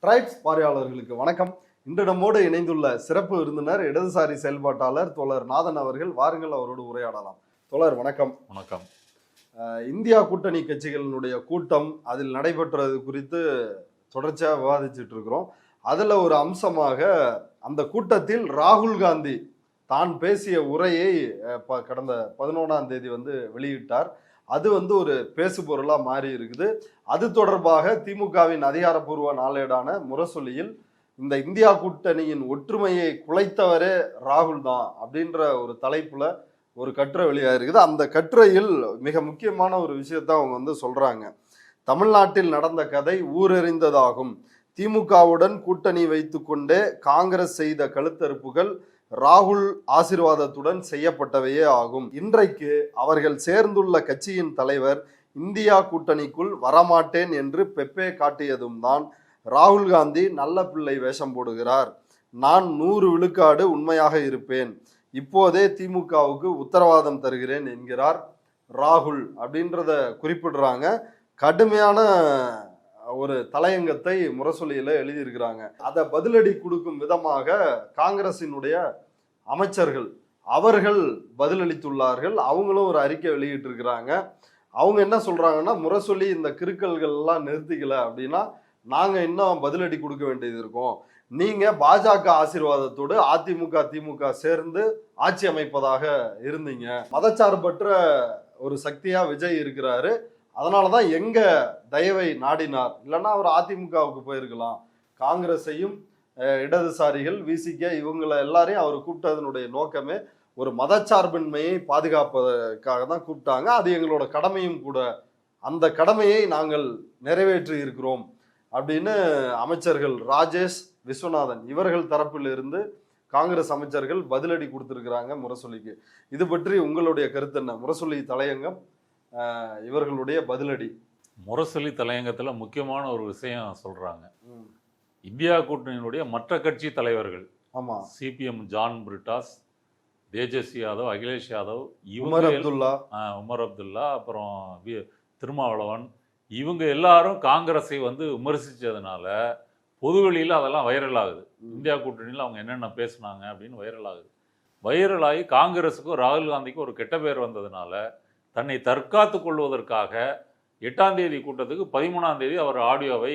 Tribes பார்வையாளர்களுக்கு வணக்கம். இன்று நம்மோடு இணைந்துள்ள சிறப்பு விருந்தினர் இடதுசாரி செயல்பாட்டாளர் தோழர் நாதன் அவர்கள். வாருங்கள், அவரோடு உரையாடலாம். தோழர் வணக்கம். வணக்கம். இந்தியா கூட்டணி கட்சிகளினுடைய கூட்டம் அதில் நடைபெற்றது குறித்து தொடர்ச்சியாக விவாதிச்சுட்டு இருக்கிறோம். அதில் ஒரு அம்சமாக அந்த கூட்டத்தில் ராகுல் காந்தி தான் பேசிய உரையை கடந்த 11ஆம் தேதி வெளியிட்டார். அது ஒரு பேசு பொருளாக மாறி இருக்குது. அது தொடர்பாக திமுகவின் அதிகாரப்பூர்வ நாளேடான முரசொலியில் இந்த இந்தியா கூட்டணியின் ஒற்றுமையை குலைத்தவரே ராகுல் தான் அப்படின்ற ஒரு தலைப்புல ஒரு கட்டுரை வெளியாகிருக்குது. அந்த கட்டுரையில் மிக முக்கியமான ஒரு விஷயத்த அவங்க சொல்றாங்க. தமிழ்நாட்டில் நடந்த கதை ஊரறிந்ததாகும். திமுகவுடன் கூட்டணி வைத்து கொண்டே காங்கிரஸ் செய்த கழுத்தறுப்புகள் ராகுல் ஆசீர்வாதத்துடன் செய்யப்பட்டவையே ஆகும். இன்றைக்கு அவர்கள் சேர்ந்துள்ள கட்சியின் தலைவர் இந்தியா கூட்டணிக்குள் வரமாட்டேன் என்று பெப்பே காட்டியதும் தான் ராகுல் காந்தி நல்ல பிள்ளை வேஷம் போடுகிறார். நான் 100 விழுக்காடு உண்மையாக இருப்பேன், இப்போதே திமுகவுக்கு உத்தரவாதம் தருகிறேன் என்கிறார் ராகுல் அப்படின்றத குறிப்பிடுறாங்க. கடுமையான ஒரு தலையங்கத்தை முரசொலியில எழுதியிருக்கிறாங்க. அதை பதிலடி கொடுக்கும் விதமாக காங்கிரசினுடைய அமைச்சர்கள் அவர்கள் பதிலளித்துள்ளார்கள். அவங்களும் ஒரு அறிக்கை வெளியிட்டு இருக்கிறாங்க. அவங்க என்ன சொல்றாங்கன்னா, முரசொலி இந்த கிறுக்கல்கள் எல்லாம் நிறுத்திக்கல அப்படின்னா நாங்க இன்னும் பதிலடி கொடுக்க வேண்டியது இருக்கும். நீங்க பாஜக ஆசீர்வாதத்தோடு அதிமுக திமுக சேர்ந்து ஆட்சி அமைப்பதாக இருந்தீங்க. மதச்சார்பற்ற ஒரு சக்தியா விஜய் இருக்கிறாரு. அதனாலதான் எங்க தயவை நாடினார். இல்லைன்னா அவர் அதிமுகவுக்கு போயிருக்கலாம். காங்கிரஸையும் இடதுசாரிகள் விசிக இவங்களை எல்லாரையும் அவர் கூப்பிட்டதனுடைய நோக்கமே ஒரு மதச்சார்பின்மையை பாதுகாப்பதற்காக தான் கூப்பிட்டாங்க. அது எங்களோட கடமையும் கூட. அந்த கடமையை நாங்கள் நிறைவேற்றி இருக்கிறோம் அப்படின்னு அமைச்சர்கள் ராஜேஷ், விஸ்வநாதன் இவர்கள் தரப்பில் இருந்து காங்கிரஸ் அமைச்சர்கள் பதிலடி கொடுத்திருக்கிறாங்க முரசொலிக்கு. இது பற்றி உங்களுடைய கருத்து என்ன? முரசொலி தலையங்கம், இவர்களுடைய பதிலடி. முரசொலி தலையங்கத்துல முக்கியமான ஒரு விஷயம் சொல்றாங்க. இந்தியா கூட்டணியினுடைய மற்ற கட்சி தலைவர்கள், ஆமா, சிபிஎம் ஜான் பிரிட்டாஸ், தேஜஸ்வி யாதவ், அகிலேஷ் யாதவ், உமர் அப்துல்லா, அப்புறம் திருமாவளவன், இவங்க எல்லாரும் காங்கிரஸை விமர்சிச்சதுனால பொதுவெளியில் அதெல்லாம் வைரல் ஆகுது. இந்தியா கூட்டணியில் அவங்க என்னென்ன பேசுனாங்க அப்படின்னு வைரல் ஆகுது. வைரலாகி காங்கிரஸுக்கும் ராகுல் காந்திக்கும் ஒரு கெட்ட பேர் வந்ததுனால தன்னை தற்காத்து கொள்வதற்காக 8ஆம் தேதி கூட்டத்துக்கு 13ஆம் தேதி அவர் ஆடியோவை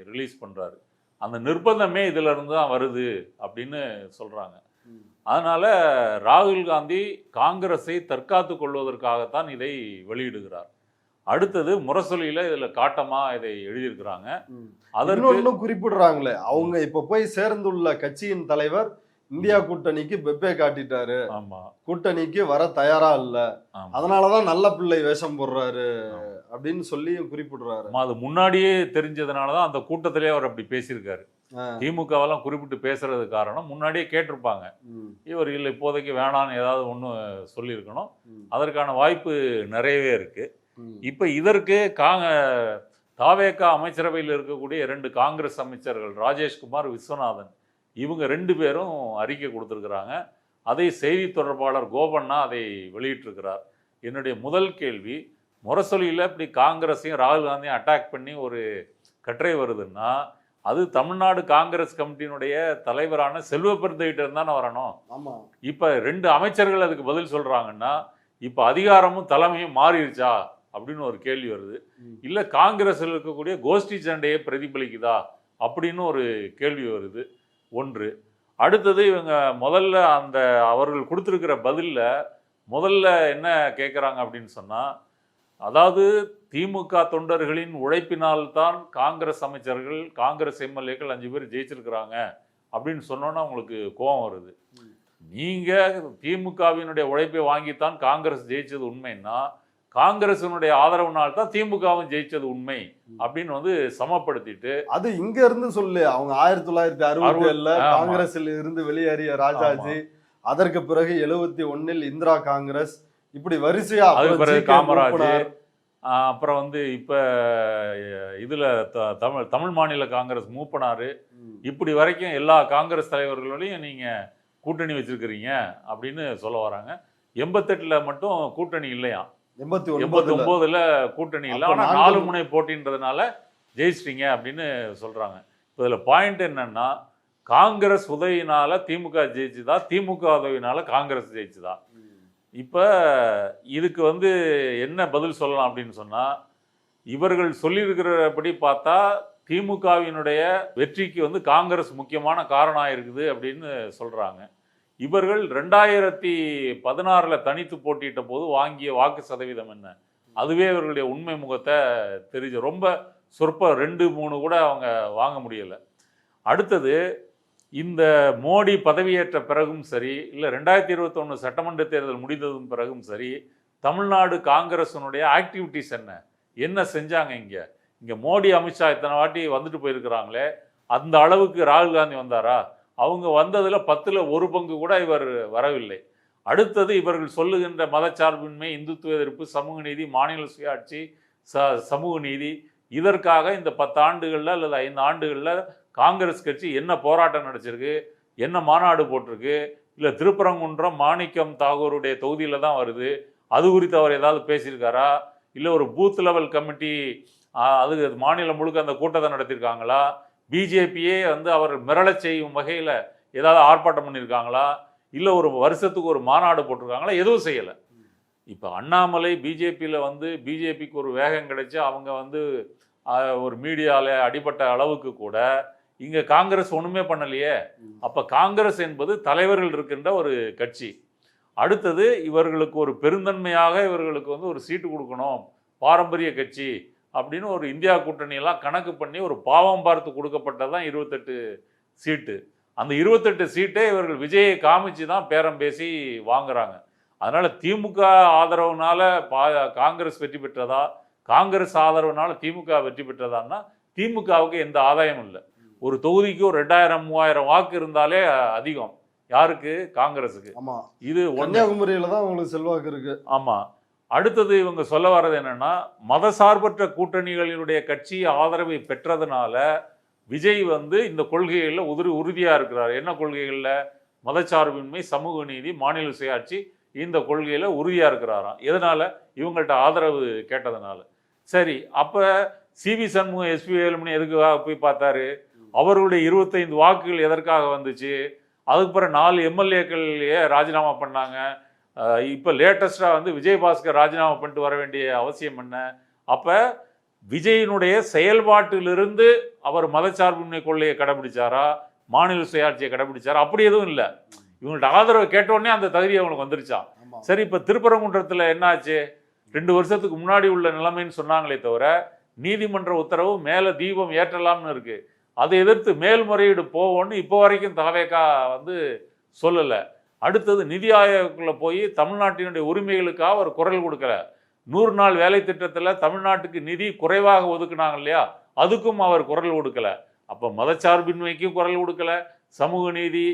ரிலீஸ் பண்ணுறாரு. அந்த நிர்பந்தமே இதில் இருந்து தான் வருது அப்படின்னு சொல்கிறாங்க. அதனால் ராகுல் காந்தி காங்கிரஸை தற்காத்து கொள்வதற்காகத்தான் இதை வெளியிடுகிறார். அடுத்தது முரசொலியில் இதில் காட்டமாக இதை எழுதியிருக்கிறாங்க. அதற்கு குறிப்பிடுறாங்களே, அவங்க இப்போ போய் சேர்ந்துள்ள கட்சியின் தலைவர் இந்தியா கூட்டணிக்கு பெப்பே காட்டிட்டாரு, ஆமா, கூட்டணிக்கு வர தயாரா இல்ல, அதனாலதான் நல்ல பிள்ளை வேஷம் போடுறாரு அப்படின்னு சொல்லி குறிப்பிடுறாரு. அது முன்னாடியே தெரிஞ்சதுனாலதான் அந்த கூட்டத்திலேயே அவர் அப்படி பேசியிருக்காரு. திமுகவெல்லாம் குறிப்பிட்டு பேசுறது காரணம் முன்னாடியே கேட்டிருப்பாங்க. இவர் இல்லை இப்போதைக்கு வேணான்னு ஏதாவது ஒண்ணு சொல்லியிருக்கணும். அதற்கான வாய்ப்பு நிறையவே இருக்கு. இப்ப இதற்கு தாவேகா அமைச்சரவையில் இருக்கக்கூடிய 2 காங்கிரஸ் அமைச்சர்கள் ராஜேஷ்குமார், விஸ்வநாதன், இவங்க 2 பேரும் அறிக்கை கொடுத்துருக்குறாங்க. அதை செய்தி தொடர்பாளர் கோபண்ணா அதை வெளியிட்டிருக்கிறார். என்னுடைய முதல் கேள்வி, முரசொலியில் இப்படி காங்கிரஸையும் ராகுல் காந்தியும் அட்டாக் பண்ணி ஒரு கட்டுரை வருதுன்னா அது தமிழ்நாடு காங்கிரஸ் கமிட்டியினுடைய தலைவரான செல்வ பெருந்தகிட்ட இருந்தானே வரணும். ஆமாம். இப்போ 2 அமைச்சர்கள் அதுக்கு பதில் சொல்கிறாங்கன்னா இப்போ அதிகாரமும் தலைமையும் மாறிடுச்சா அப்படின்னு ஒரு கேள்வி வருது. இல்லை காங்கிரஸில் இருக்கக்கூடிய கோஷ்டி சண்டையை பிரதிபலிக்குதா அப்படின்னு ஒரு கேள்வி வருது. ஒன்று. அடுத்தது இவங்க முதல்ல அவர்கள் கொடுத்துருக்கிற பதிலில் முதல்ல என்ன கேட்குறாங்க அப்படின்னு சொன்னால், அதாவது திமுக தொண்டர்களின் உழைப்பினால்தான் காங்கிரஸ் அமைச்சர்கள், காங்கிரஸ் எம்எல்ஏக்கள் 5 பேர் ஜெயிச்சிருக்கிறாங்க அப்படின்னு சொன்னோன்னா அவங்களுக்கு கோபம் வருது. நீங்கள் திமுகவினுடைய உழைப்பை வாங்கித்தான் காங்கிரஸ் ஜெயிச்சது உண்மைன்னா காங்கிரசினுடைய ஆதரவுனால் தான் திமுகவும் ஜெயிச்சது உண்மை அப்படின்னு சமப்படுத்திட்டு, அது இங்க இருந்து சொல்லு. அவங்க 1967 காங்கிரஸில் இருந்து வெளியேறிய ராஜாஜி, அதற்கு பிறகு 71 இந்திரா காங்கிரஸ், இப்படி வரிசையா, அதுக்கு பிறகு காமராஜர், அப்புறம் இப்ப இதுல தமிழ் மாநில காங்கிரஸ் மூப்பனாரு, இப்படி வரைக்கும் எல்லா காங்கிரஸ் தலைவர்களோடையும் நீங்க கூட்டணி வச்சிருக்கிறீங்க அப்படின்னு சொல்ல வராங்க. 88 மட்டும் கூட்டணி இல்லையா, 89 கூட்டணி இல்லை, ஆனால் 4 முனை போட்டின்றதுனால ஜெயிச்சிட்டீங்க அப்படின்னு சொல்றாங்க. இதில் பாயிண்ட் என்னன்னா, காங்கிரஸ் உதவினால திமுக ஜெயிச்சுதா, திமுக உதவினால காங்கிரஸ் ஜெயிச்சுதா? இப்போ இதுக்கு வந்து என்ன பதில் சொல்லலாம் அப்படின்னு சொன்னால், இவர்கள் சொல்லியிருக்கிறபடி பார்த்தா திமுகவினுடைய வெற்றிக்கு வந்து காங்கிரஸ் முக்கியமான காரணம் இருக்குது அப்படின்னு சொல்கிறாங்க. இவர்கள் 2016 தனித்து போட்டியிட்ட போது வாங்கிய வாக்கு சதவீதம் என்ன? அதுவே இவர்களுடைய உண்மை முகத்தை தெரிஞ்சு ரொம்ப சொற்ப 2-3 கூட அவங்க வாங்க முடியலை. அடுத்தது, இந்த மோடி பதவியேற்ற பிறகும் சரி, இல்லை 2021 சட்டமன்ற தேர்தல் முடிந்ததும் பிறகும் சரி, தமிழ்நாடு காங்கிரஸினுடைய ஆக்டிவிட்டிஸ் என்ன செஞ்சாங்க? இங்கே மோடி அமித்ஷா இத்தனை வாட்டி வந்துட்டு போயிருக்கிறாங்களே, அந்த அளவுக்கு ராகுல் காந்தி வந்தாரா? அவங்க வந்ததில் 10ல் 1 பங்கு கூட இவர் வரவில்லை. அடுத்தது, இவர்கள் சொல்லுகின்ற மதச்சார்பின்மை, இந்துத்துவ எதிர்ப்பு, சமூக நீதி, மாநில சுயாட்சி, சமூக நீதி, இதற்காக இந்த 10 ஆண்டுகளில் அல்லது 5 ஆண்டுகளில் காங்கிரஸ் கட்சி என்ன போராட்டம் நடத்திருக்கு, என்ன மாநாடு போட்டிருக்கு, இல்லை திருப்பரங்குன்றம் மாணிக்கம் தாகூருடைய தொகுதியில் தான் வருது, அது குறித்து அவர் ஏதாவது பேசியிருக்காரா? இல்லை ஒரு பூத் லெவல் கமிட்டி அது மாநிலம் முழுக்க அந்த கூட்டத்தை நடத்தியிருக்காங்களா? பிஜேபியே வந்து அவர் மிரளச் செய்யும் வகையில் ஏதாவது ஆர்ப்பாட்டம் பண்ணியிருக்காங்களா? இல்லை ஒரு வருஷத்துக்கு ஒரு மாநாடு போட்டிருக்காங்களா? எதுவும் செய்யலை. இப்போ அண்ணாமலை பிஜேபியில் வந்து பிஜேபிக்கு ஒரு வேகம் கிடைச்சி அவங்க வந்து ஒரு மீடியாவில் அடிபட்ட அளவுக்கு கூட இங்கே காங்கிரஸ் ஒன்றுமே பண்ணலையே. அப்போ காங்கிரஸ் என்பது தலைவர்கள் இருக்கின்ற ஒரு கட்சி. அடுத்தது, இவர்களுக்கு ஒரு பெருந்தன்மையாக இவர்களுக்கு வந்து ஒரு சீட்டு கொடுக்கணும், பாரம்பரிய கட்சி அப்படின்னு ஒரு இந்தியா கூட்டணியெல்லாம் கணக்கு பண்ணி ஒரு பாவம் பார்த்து கொடுக்கப்பட்டதான் 28 சீட்டு. அந்த 28 சீட்டை இவர்கள் விஜயை காமிச்சு தான் பேரம் பேசி வாங்குறாங்க. அதனால் திமுக ஆதரவுனால காங்கிரஸ் வெற்றி பெற்றதா, காங்கிரஸ் ஆதரவுனால திமுக வெற்றி பெற்றதான்னா திமுகவுக்கு எந்த ஆதாயமும் இல்லை. ஒரு தொகுதிக்கு ஒரு 2000-3000 வாக்கு இருந்தாலே அதிகம். யாருக்கு? காங்கிரஸுக்கு. ஆமாம், இது கன்னியாகுமரியில் தான் உங்களுக்கு செல்வாக்கு இருக்கு. ஆமாம். அடுத்தது, இவங்க சொல்ல வர்றது என்னன்னா, மதசார்பற்ற கூட்டணிகளினுடைய கட்சி ஆதரவை பெற்றதுனால விஜய் வந்து இந்த கொள்கைகளில் உறுதியாக இருக்கிறார். என்ன கொள்கைகளில்? மதச்சார்பின்மை, சமூக நீதி, மாநில சுயாட்சி, இந்த கொள்கையில் உறுதியாக இருக்கிறாராம். எதனால்? இவங்கள்ட்ட ஆதரவு கேட்டதுனால. சரி, அப்போ சிவி சண்முகம், எஸ்பி வேலுமணி எதுக்காக போய் பார்த்தாரு? அவர்களுடைய 25 வாக்குகள் எதற்காக வந்துச்சு? அதுக்கு பிறகு 4 எம்எல்ஏக்கள்லேயே ராஜினாமா பண்ணாங்க. இப்போ லேட்டஸ்டாக வந்து விஜயபாஸ்கர் ராஜினாமா பண்ணிட்டு வர வேண்டிய அவசியம் என்ன? அப்போ விஜயினுடைய செயல்பாட்டிலிருந்து அவர் மதச்சார்பின்மை கொள்கையை கடைபிடிச்சாரா, மாநில சுயாட்சியை கடைபிடிச்சாரா? அப்படி எதுவும் இல்லை. இவங்கள்ட்ட ஆதரவு கேட்டோடனே அந்த தகுதி அவங்களுக்கு வந்துருச்சான். சரி, இப்போ திருப்பரங்குன்றத்தில் என்னாச்சு? 2 வருஷத்துக்கு முன்னாடி உள்ள நிலைமைன்னு சொன்னாங்களே தவிர, நீதிமன்ற உத்தரவு மேலே தீபம் ஏற்றலாம்னு இருக்கு. அதை எதிர்த்து மேல்முறையீடு போவோன்னு இப்போ வரைக்கும் தாவேகா வந்து சொல்லலை. அடுத்தது, நிதி ஆயோக்குள்ள போய் தமிழ்நாட்டினுடைய உரிமைகளுக்காக அவர் குரல் கொடுக்கல. 100 நாள் வேலை திட்டத்தில் தமிழ்நாட்டுக்கு நிதி குறைவாக ஒதுக்குனாங்க இல்லையா, அதுக்கும் அவர் குரல் கொடுக்கல. அப்போ மதச்சார்பின்மைக்கும் குரல் கொடுக்கல, சமூக நீதி,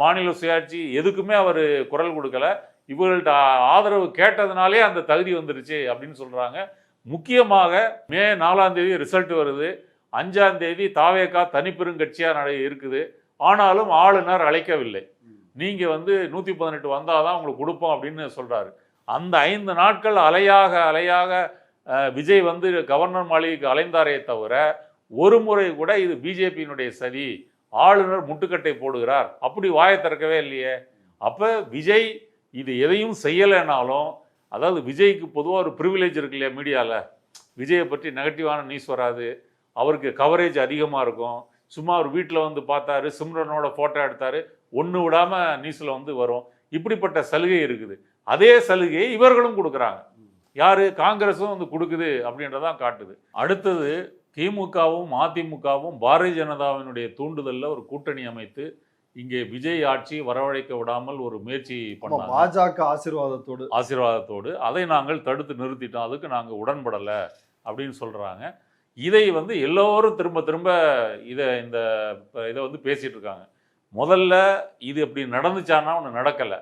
மாநில சுயாட்சி எதுக்குமே அவர் குரல் கொடுக்கல. இவர்கள்ட்ட ஆதரவு கேட்டதுனாலே அந்த தகுதி வந்துருச்சு அப்படின்னு சொல்கிறாங்க. முக்கியமாக மே 4ஆம் தேதி ரிசல்ட் வருது. 5ஆம் தேதி தாவேகா தனிப்பெருங்கட்சியாக இருக்குது. ஆனாலும் ஆளுநர் அழைக்கவில்லை. நீங்கள் வந்து 118 வந்தால் தான் உங்களுக்கு கொடுப்போம் அப்படின்னு சொல்கிறாரு. அந்த 5 நாட்கள் அலையாக விஜய் வந்து கவர்னர் மாளிகைக்கு அலைந்தாரே தவிர ஒரு முறை கூட இது பிஜேபியினுடைய சதி, ஆளுநர் முட்டுக்கட்டை போடுகிறார் அப்படி வாயை திறக்கவே இல்லையே. அப்போ விஜய் இது எதையும் செய்யலைனாலும், அதாவது விஜய்க்கு பொதுவாக ஒரு ப்ரிவிலேஜ் இருக்கு இல்லையா மீடியாவில், விஜயை பற்றி நெகட்டிவான நியூஸ் வராது, அவருக்கு கவரேஜ் அதிகமாக இருக்கும். சும்மா ஒரு வீட்டில் வந்து பார்த்தாரு, சிம்ரனோட ஃபோட்டோ எடுத்தார், ஒன்று விடாமல் நியூஸில் வந்து வரும். இப்படிப்பட்ட சலுகை இருக்குது. அதே சலுகையை இவர்களும் கொடுக்குறாங்க. யார்? காங்கிரஸும் வந்து கொடுக்குது அப்படின்றதான் காட்டுது. அடுத்தது, திமுகவும் அதிமுகவும் பாரதிய ஜனதாவினுடைய தூண்டுதலில் ஒரு கூட்டணி அமைத்து இங்கே விஜய் ஆட்சி வரவழைக்க விடாமல் ஒரு முயற்சி பண்ணாங்க. பாஜக ஆசீர்வாதத்தோடு அதை நாங்கள் தடுத்து நிறுத்திட்டோம், அதுக்கு நாங்கள் உடன்படலை அப்படின்னு சொல்கிறாங்க. இதை வந்து எல்லோரும் திரும்ப இதை வந்து பேசிகிட்டு இருக்காங்க. முதல்ல இது இப்படி நடந்துச்சானா ஒன்று நடக்கலை.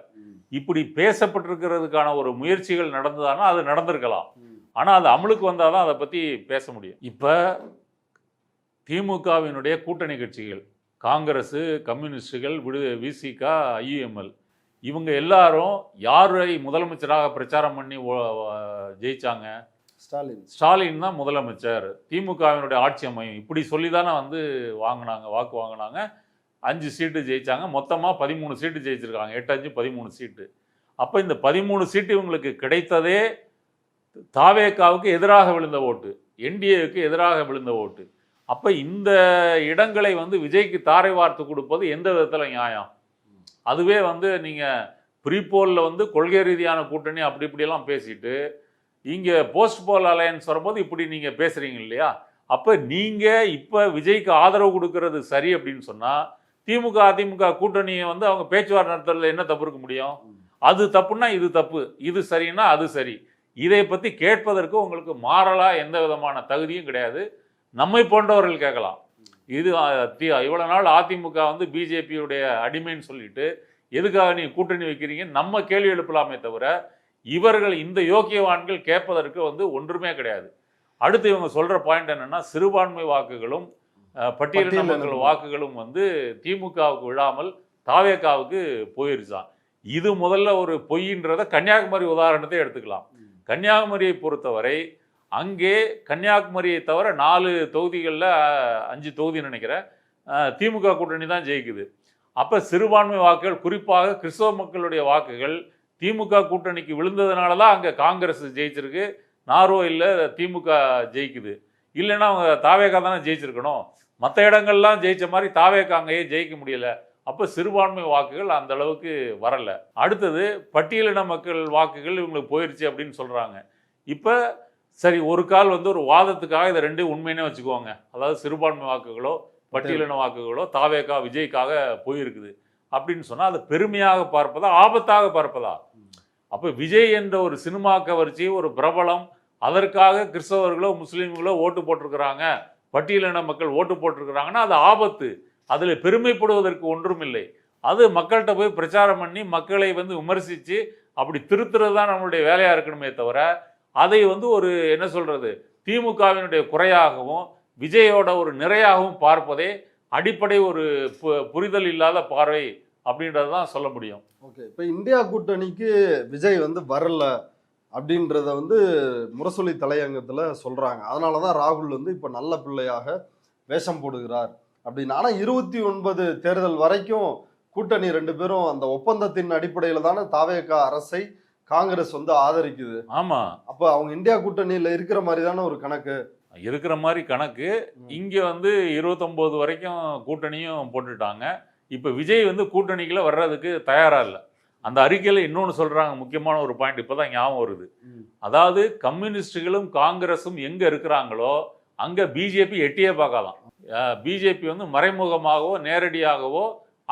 இப்படி பேசப்பட்டிருக்கிறதுக்கான ஒரு முயற்சிகள் நடந்ததானா அது நடந்திருக்கலாம். ஆனால் அது அமலுக்கு வந்தால் தான் அதை பற்றி பேச முடியும். இப்போ திமுகவினுடைய கூட்டணி கட்சிகள், காங்கிரஸு, கம்யூனிஸ்டுகள், விசிக, ஐயுஎம்எல், இவங்க எல்லாரும் யாரை முதலமைச்சராக பிரச்சாரம் பண்ணி ஜெயிச்சாங்க? ஸ்டாலின் தான் முதலமைச்சர், திமுகவினுடைய ஆட்சி அமையும், இப்படி சொல்லி தானே வந்து வாக்கு வாங்கினாங்க. 5 சீட்டு ஜெயிச்சாங்க, மொத்தமாக 13 சீட்டு ஜெயிச்சிருக்காங்க. 8-5 13 சீட்டு. அப்போ இந்த 13 சீட்டு இவங்களுக்கு கிடைத்ததே தாவேகாவுக்கு எதிராக விழுந்த ஓட்டு, என்டிஏவுக்கு எதிராக விழுந்த ஓட்டு. அப்போ இந்த இடங்களை வந்து விஜய்க்கு தாரை வார்த்து கொடுப்பது எந்த விதத்தில் நியாயம்? அதுவே வந்து நீங்கள் ப்ரீபோலில் வந்து கொள்கை ரீதியான கூட்டணி அப்படி இப்படியெல்லாம் பேசிட்டு இங்கே போஸ்ட் போல் அலையன்ஸ் வரும்போது இப்படி நீங்கள் பேசுகிறீங்க இல்லையா? அப்போ நீங்கள் இப்போ விஜய்க்கு ஆதரவு கொடுக்கறது சரி அப்படின்னு சொன்னால் திமுக அதிமுக கூட்டணியை வந்து அவங்க பேச்சுவார்த்தை நடத்துறதுல என்ன தப்பு இருக்க முடியும்? அது தப்புன்னா இது தப்பு, இது சரின்னா அது சரி. இதை பற்றி கேட்பதற்கு உங்களுக்கு மாறலாக எந்த விதமான தகுதியும் கிடையாது. நம்மை போன்றவர்கள் கேட்கலாம். இது இவ்வளோ நாள் அதிமுக வந்து பிஜேபியுடைய அடிமைன்னு சொல்லிட்டு எதுக்காக நீ கூட்டணி வைக்கிறீங்க நம்ம கேள்வி எழுப்பலாமே தவிர இவர்கள் இந்த யோக்கியவான்கள் கேட்பதற்கு வந்து ஒன்றுமே கிடையாது. அடுத்து இவங்க சொல்கிற பாயிண்ட் என்னென்னா, சிறுபான்மை வாக்குகளும் பட்டியலின மக்கள் வாக்குகளும் வந்து திமுகவுக்கு விழாமல் தாவேகாவுக்கு போயிருச்சான். இது முதல்ல ஒரு பொய்ன்றதை கன்னியாகுமரி உதாரணத்தை எடுத்துக்கலாம். கன்னியாகுமரியை பொறுத்தவரை அங்கே கன்னியாகுமரியை தவிர 4 தொகுதிகளில் 5 தொகுதி நினைக்கிறேன் திமுக கூட்டணி தான் ஜெயிக்குது. அப்போ சிறுபான்மை வாக்குகள், குறிப்பாக கிறிஸ்தவ மக்களுடைய வாக்குகள் திமுக கூட்டணிக்கு விழுந்ததுனால தான் அங்கே காங்கிரஸ் ஜெயிச்சிருக்கு, நாரோ இல்லை திமுக ஜெயிக்குது. இல்லைன்னா அவங்க தாவேகா தானே ஜெயிச்சிருக்கணும். மற்ற இடங்கள்லாம் ஜெயிச்ச மாதிரி தாவேகா அங்கேயே ஜெயிக்க முடியல. அப்போ சிறுபான்மை வாக்குகள் அந்த அளவுக்கு வரலை. அடுத்தது பட்டியலின மக்கள் வாக்குகள் இவங்களுக்கு போயிடுச்சு அப்படின்னு சொல்கிறாங்க. இப்போ சரி, ஒரு கால் வந்து ஒரு வாதத்துக்காக இதை 2 உண்மையினே வச்சுக்குவாங்க. அதாவது சிறுபான்மை வாக்குகளோ பட்டியலின வாக்குகளோ தாவேகா விஜய்க்காக போயிருக்குது அப்படின்னு சொன்னால் அது பெருமையாக பார்ப்பதா ஆபத்தாக பார்ப்பதா? அப்போ விஜய் என்ற ஒரு சினிமா கவர்ச்சி, ஒரு பிரபலம், அதற்காக கிறிஸ்தவர்களோ முஸ்லீம்களோ ஓட்டு போட்டிருக்கிறாங்க, பட்டியலின மக்கள் ஓட்டு போட்டிருக்கிறாங்கன்னா அது ஆபத்து. அதில் பெருமைப்படுவதற்கு ஒன்றும் இல்லை. அது மக்கள்கிட்ட போய் பிரச்சாரம் பண்ணி மக்களை வந்து விமர்சித்து அப்படி திருத்துறது தான் நம்மளுடைய வேலையாக இருக்கணுமே தவிர அதை வந்து ஒரு என்ன சொல்கிறது திமுகவினுடைய குறையாகவும் விஜயோட ஒரு நிறையாகவும் பார்ப்பதே அடிப்படை ஒரு புரிதல் இல்லாத பார்வை அப்படின்றது தான் சொல்ல முடியும். ஓகே, இப்போ இந்தியா கூட்டணிக்கு விஜய் வந்து வரல அப்படின்றத வந்து முரசொலி தலையங்கத்தில் சொல்கிறாங்க. அதனால தான் ராகுல் வந்து இப்போ நல்ல பிள்ளையாக வேஷம் போடுகிறார் அப்படின்னு. ஆனால் 29 தேர்தல் வரைக்கும் கூட்டணி 2 பேரும் அந்த ஒப்பந்தத்தின் அடிப்படையில் தானே தாவேகா அரசை காங்கிரஸ் வந்து ஆதரிக்குது. ஆமாம், அப்போ அவங்க இந்தியா கூட்டணியில் இருக்கிற மாதிரி தானே ஒரு கணக்கு இருக்கிற மாதிரி கணக்கு. இங்கே வந்து 29 வரைக்கும் கூட்டணியும் போட்டுட்டாங்க. இப்போ விஜய் வந்து கூட்டணிக்குள்ள வர்றதுக்கு தயாராக இல்லை. அந்த அறிக்கையில் இன்னொன்று சொல்கிறாங்க, முக்கியமான ஒரு பாயிண்ட் இப்போ தான் ஞாபகம் வருது. அதாவது கம்யூனிஸ்டுகளும் காங்கிரஸும் எங்கே இருக்கிறாங்களோ அங்கே பிஜேபி எட்டியே பார்க்கலாம். பிஜேபி வந்து மறைமுகமாகவோ நேரடியாகவோ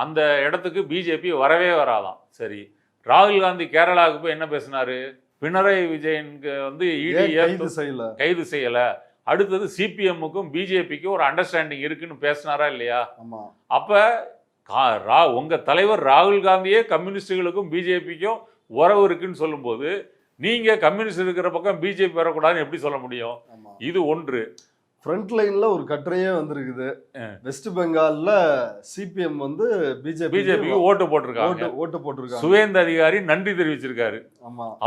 அந்த இடத்துக்கு பிஜேபி வரவே வராதான். சரி, ராகுல் காந்தி கேரளாவுக்கு போய் என்ன பேசினாரு? பினராயி விஜயனுக்கு வந்து கைது செய்யலை. அடுத்தது சிபிஎம்முக்கும் பிஜேபிக்கும் ஒரு அண்டர்ஸ்டாண்டிங் இருக்குன்னு பேசினாரா இல்லையா? அப்போ உங்கள் தலைவர் ராகுல் காந்தியே கம்யூனிஸ்டுகளுக்கும் பிஜேபிக்கும் உறவு இருக்குன்னு சொல்லும்போது நீங்கள் கம்யூனிஸ்ட் இருக்கிற பக்கம் பிஜேபி வரக்கூடாதுன்னு எப்படி சொல்ல முடியும்? இது ஒன்று. ஃப்ரண்ட் லைன்ல ஒரு கட்டுரையே வந்திருக்குது. வெஸ்ட் பெங்கால்ல சிபிஎம் வந்து பிஜேபிக்கு ஓட்டு போட்டிருக்காங்க. சுவேந்த அதிகாரி நன்றி தெரிவிச்சிருக்காரு.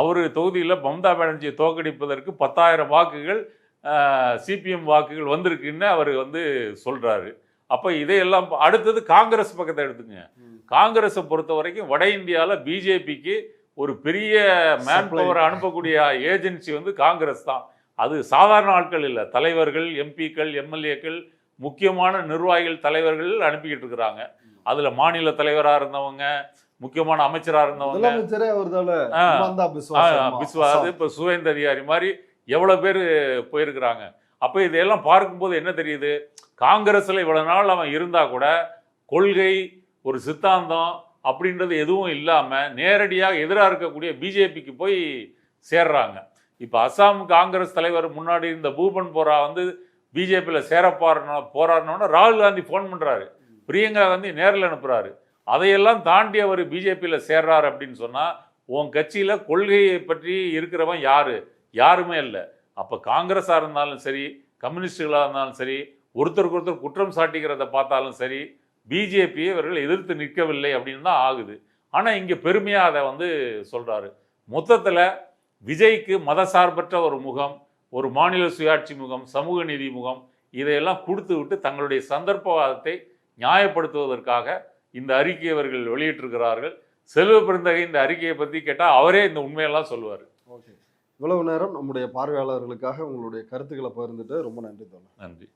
அவரு தொகுதியில் மம்தா பானர்ஜியை தோற்கடிப்பதற்கு 10,000 வாக்குகள் சிபிஎம் வாக்குகள் வந்திருக்குன்னு அவர் வந்து சொல்றாரு. அப்போ இதையெல்லாம் அடுத்தது காங்கிரஸ் பக்கத்தை எடுத்துங்க. காங்கிரஸை பொறுத்த வரைக்கும் வட இந்தியாவில் பிஜேபிக்கு ஒரு பெரிய மேன் பவர் அனுப்பக்கூடிய ஏஜென்சி வந்து காங்கிரஸ் தான். அது சாதாரண ஆட்கள் இல்லை, தலைவர்கள், எம்பிக்கள், எம்எல்ஏக்கள், முக்கியமான நிர்வாகிகள், தலைவர்கள் அனுப்பிக்கிட்டு இருக்கிறாங்க. அதில் மாநில தலைவராக இருந்தவங்க, முக்கியமான அமைச்சராக இருந்தவங்க, இப்போ சுவேந்த அதிகாரி மாதிரி எவ்வளோ பேர் போயிருக்கிறாங்க. அப்போ இதையெல்லாம் பார்க்கும்போது என்ன தெரியுது? காங்கிரஸில் இவ்வளோ நாள் அவன் இருந்தால் கூட கொள்கை, ஒரு சித்தாந்தம் அப்படின்றது எதுவும் இல்லாமல் நேரடியாக எதிராக இருக்கக்கூடிய பிஜேபிக்கு போய் சேர்றாங்க. இப்போ அசாம் காங்கிரஸ் தலைவர் முன்னாடி இருந்த பூபன் போரா வந்து பிஜேபியில் போராடினோன்னா ராகுல் காந்தி ஃபோன் பண்ணுறாரு, பிரியங்கா காந்தி நேரில் அனுப்புகிறாரு. அதையெல்லாம் தாண்டி அவர் பிஜேபியில் சேர்றாரு அப்படின்னு சொன்னால் உன் கட்சியில் கொள்கையை பற்றி இருக்கிறவன் யாருமே இல்லை. அப்போ காங்கிரஸாக இருந்தாலும் சரி, கம்யூனிஸ்டுகளாக இருந்தாலும் சரி, ஒருத்தருக்கு ஒருத்தர் குற்றம் சாட்டிக்கிறத பார்த்தாலும் சரி, பிஜேபியை இவர்கள் எதிர்த்து நிற்கவில்லை அப்படின்னு தான் ஆகுது. ஆனால் இங்கே பெருமையாக அதை வந்து சொல்கிறாரு. மொத்தத்தில் விஜய்க்கு மதசார்பற்ற ஒரு முகம், ஒரு மாநில சுயாட்சி முகம், சமூக நீதி முகம் இதையெல்லாம் கொடுத்து விட்டு தங்களுடைய சந்தர்ப்பவாதத்தை நியாயப்படுத்துவதற்காக இந்த அறிக்கையை அவர்கள் வெளியிட்டிருக்கிறார்கள். செல்வ பெருந்தகை இந்த அறிக்கையை பற்றி கேட்டால் அவரே இந்த உண்மையெல்லாம் சொல்லுவார். ஓகே, இவ்வளவு நேரம் நம்முடைய பார்வையாளர்களுக்காக உங்களுடைய கருத்துக்களை பகிர்ந்துட்டு ரொம்ப நன்றி தோழர். நன்றி.